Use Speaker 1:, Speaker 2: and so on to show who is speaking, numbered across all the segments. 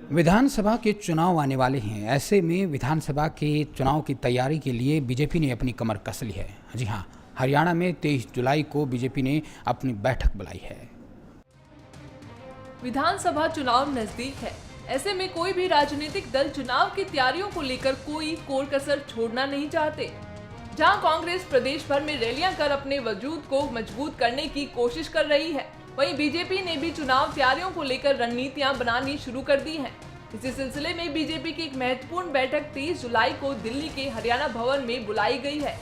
Speaker 1: विधानसभा के चुनाव आने वाले हैं। ऐसे में विधानसभा के चुनाव की तैयारी के लिए बीजेपी ने अपनी कमर कस ली है। जी हां, हरियाणा में 23 जुलाई को बीजेपी ने अपनी बैठक बुलाई है।
Speaker 2: विधानसभा चुनाव नजदीक है। ऐसे में कोई भी राजनीतिक दल चुनाव की तैयारियों को लेकर कोई कोर कसर छोड़ना नहीं चाहते। जहां कांग्रेस प्रदेश भर में रैलियां कर अपने वजूद को मजबूत करने की कोशिश कर रही है, वहीं बीजेपी ने भी चुनाव तैयारियों को लेकर रणनीतियां बनानी शुरू कर दी हैं। इसी सिलसिले में बीजेपी की एक महत्वपूर्ण बैठक 23 जुलाई को दिल्ली के हरियाणा भवन में बुलाई गई है,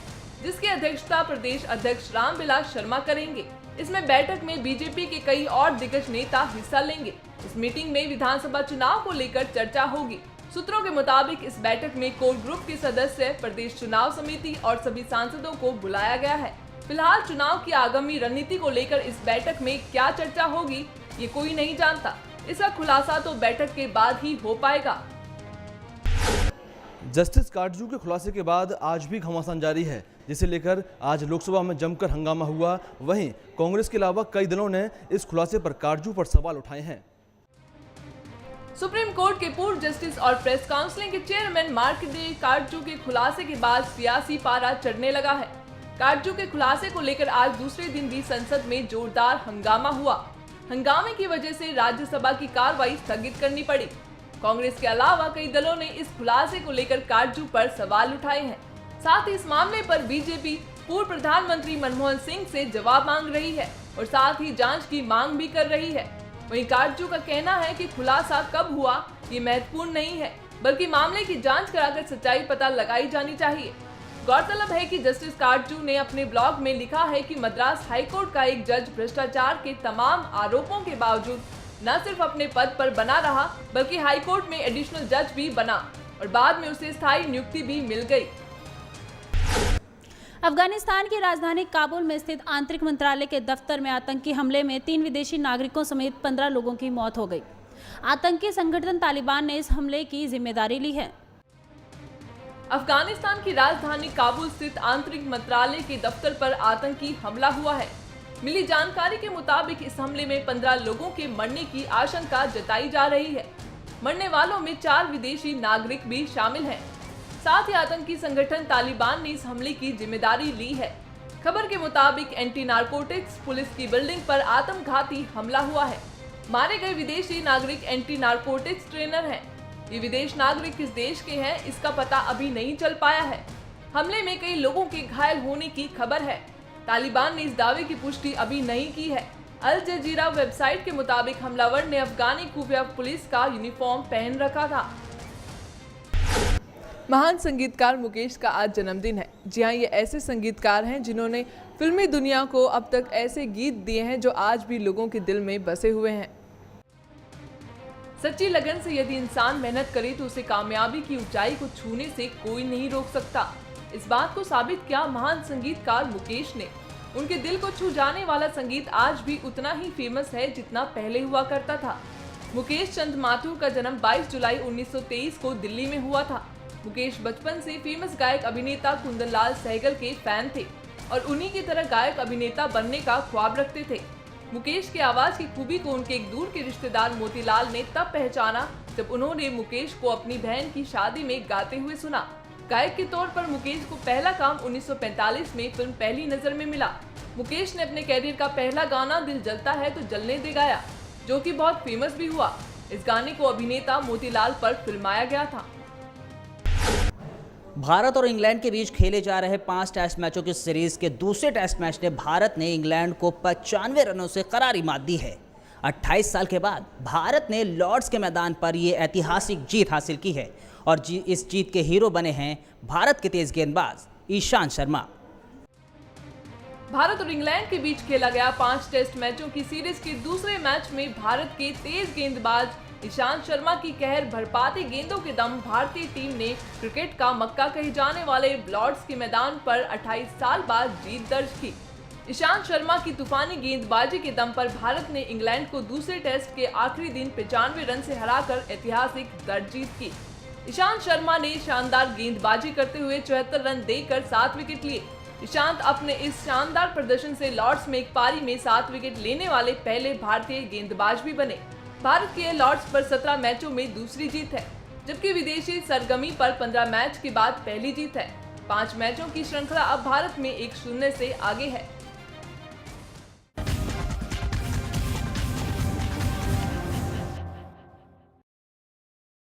Speaker 2: जिसकी अध्यक्षता प्रदेश अध्यक्ष रामविलास शर्मा करेंगे। इसमें बैठक में बीजेपी के कई और दिग्गज नेता हिस्सा लेंगे। इस मीटिंग में विधानसभा चुनाव को लेकर चर्चा होगी। सूत्रों के मुताबिक इस बैठक में कोर ग्रुप के सदस्य, प्रदेश चुनाव समिति और सभी सांसदों को बुलाया गया है। फिलहाल चुनाव की आगामी रणनीति को लेकर इस बैठक में क्या चर्चा होगी, ये कोई नहीं जानता। इसका खुलासा तो बैठक के बाद ही हो पाएगा।
Speaker 3: जस्टिस काटजू के खुलासे के बाद आज भी घमासान जारी है, जिसे लेकर आज लोकसभा में जमकर हंगामा हुआ। वहीं कांग्रेस के अलावा कई दलों ने इस खुलासे पर काटजू पर सवाल उठाए हैं।
Speaker 2: सुप्रीम कोर्ट के पूर्व जस्टिस और प्रेस काउंसिल के चेयरमैन मार्कंडेय काटजू के खुलासे के बाद सियासी पारा चढ़ने लगा है। काटजू के खुलासे को लेकर आज दूसरे दिन भी संसद में जोरदार हंगामा हुआ। हंगामे की वजह से राज्यसभा की कार्रवाई स्थगित करनी पड़ी। कांग्रेस के अलावा कई दलों ने इस खुलासे को लेकर काटजू पर सवाल उठाए हैं। साथ ही इस मामले पर बीजेपी पूर्व प्रधानमंत्री मनमोहन सिंह से जवाब मांग रही है और साथ ही जांच की मांग भी कर रही है। वहीं काटजू का कहना है कि खुलासा कब हुआ ये महत्वपूर्ण नहीं है, बल्कि मामले की जांच कराकर सच्चाई पता लगाई जानी चाहिए। गौरतलब है कि जस्टिस काटजू ने अपने ब्लॉग में लिखा है कि मद्रास हाईकोर्ट का एक जज भ्रष्टाचार के तमाम आरोपों के बावजूद न सिर्फ अपने पद पर बना रहा, बल्कि हाईकोर्ट में एडिशनल जज भी बना और बाद में उसे स्थायी नियुक्ति भी मिल गई।
Speaker 4: अफगानिस्तान की राजधानी काबुल में स्थित आंतरिक मंत्रालय के दफ्तर में आतंकी हमले में 3 विदेशी नागरिकों समेत 15 लोगों की मौत हो गई। आतंकी संगठन तालिबान ने इस हमले की जिम्मेदारी ली है।
Speaker 2: अफगानिस्तान की राजधानी काबुल स्थित आंतरिक मंत्रालय के दफ्तर पर आतंकी हमला हुआ है। मिली जानकारी के मुताबिक इस हमले में 15 लोगों के मरने की आशंका जताई जा रही है। मरने वालों में 4 विदेशी नागरिक भी शामिल हैं। साथ ही आतंकी संगठन तालिबान ने इस हमले की जिम्मेदारी ली है। खबर के मुताबिक एंटी नारकोटिक्स पुलिस की बिल्डिंग पर आत्मघाती हमला हुआ है। मारे गए विदेशी नागरिक एंटी नारकोटिक्स ट्रेनर हैं। ये विदेश नागरिक किस देश के हैं, इसका पता अभी नहीं चल पाया है। हमले में कई लोगों के घायल होने की खबर है। तालिबान ने इस दावे की पुष्टि अभी नहीं की है। अल जजीरा वेबसाइट के मुताबिक हमलावर ने अफगानी खुफिया पुलिस का यूनिफॉर्म पहन रखा था। महान संगीतकार मुकेश का आज जन्मदिन है। जी हाँ, ये ऐसे संगीतकार हैं जिन्होंने फिल्मी दुनिया को अब तक ऐसे गीत दिए हैं जो आज भी लोगों के दिल में बसे हुए हैं। सच्ची लगन से यदि इंसान मेहनत करे तो उसे कामयाबी की ऊंचाई को छूने से कोई नहीं रोक सकता। इस बात को साबित किया महान संगीतकार मुकेश ने। उनके दिल को छू जाने वाला संगीत आज भी उतना ही फेमस है जितना पहले हुआ करता था। मुकेश चंद माथुर का जन्म 22 जुलाई 1923 को दिल्ली में हुआ था। मुकेश बचपन से फेमस गायक अभिनेता कुंदनलाल सहगल के फैन थे और उन्हीं की तरह गायक अभिनेता बनने का ख्वाब रखते थे। मुकेश की आवाज की खूबी को उनके एक दूर के रिश्तेदार मोतीलाल ने तब पहचाना जब उन्होंने मुकेश को अपनी बहन की शादी में गाते हुए सुना। गायक के तौर पर मुकेश को पहला काम 1945 में फिल्म पहली नजर में मिला। मुकेश ने अपने कैरियर का पहला गाना दिल जलता है तो जलने दे गाया, जो कि बहुत फेमस भी हुआ। इस गाने को अभिनेता मोतीलाल पर फिल्माया गया था।
Speaker 5: भारत और इंग्लैंड के बीच खेले जा रहे 5 टेस्ट मैचों की सीरीज के दूसरे टेस्ट मैच ने भारत ने इंग्लैंड को 95 रनों से करारी मात दी है। 28 साल के बाद भारत ने लॉर्ड्स के मैदान पर ये ऐतिहासिक जीत हासिल की है और इस जीत के हीरो बने हैं भारत के तेज गेंदबाज ईशांत शर्मा।
Speaker 2: भारत और इंग्लैंड के बीच खेला गया 5 टेस्ट मैचों की सीरीज के दूसरे मैच में भारत के तेज गेंदबाज ईशांत शर्मा की कहर भरपाती गेंदों के दम भारतीय टीम ने क्रिकेट का मक्का कहे जाने वाले लॉर्ड्स के मैदान पर 28 साल बाद जीत दर्ज की। ईशांत शर्मा की तूफानी गेंदबाजी के दम पर भारत ने इंग्लैंड को दूसरे टेस्ट के आखिरी दिन 95 रन से हराकर ऐतिहासिक दर्ज जीत की। ईशांत शर्मा ने शानदार गेंदबाजी करते हुए 74 रन देकर 7 विकेट लिए। ईशांत अपने इस शानदार प्रदर्शन से लॉर्ड्स में एक पारी में 7 विकेट लेने वाले पहले भारतीय गेंदबाज भी बने। भारत की लॉर्ड्स पर 17 मैचों में दूसरी जीत है, जबकि विदेशी सरगमी पर 15 मैच के बाद पहली जीत है। 5 मैचों की श्रृंखला अब भारत में 1-0 से आगे है।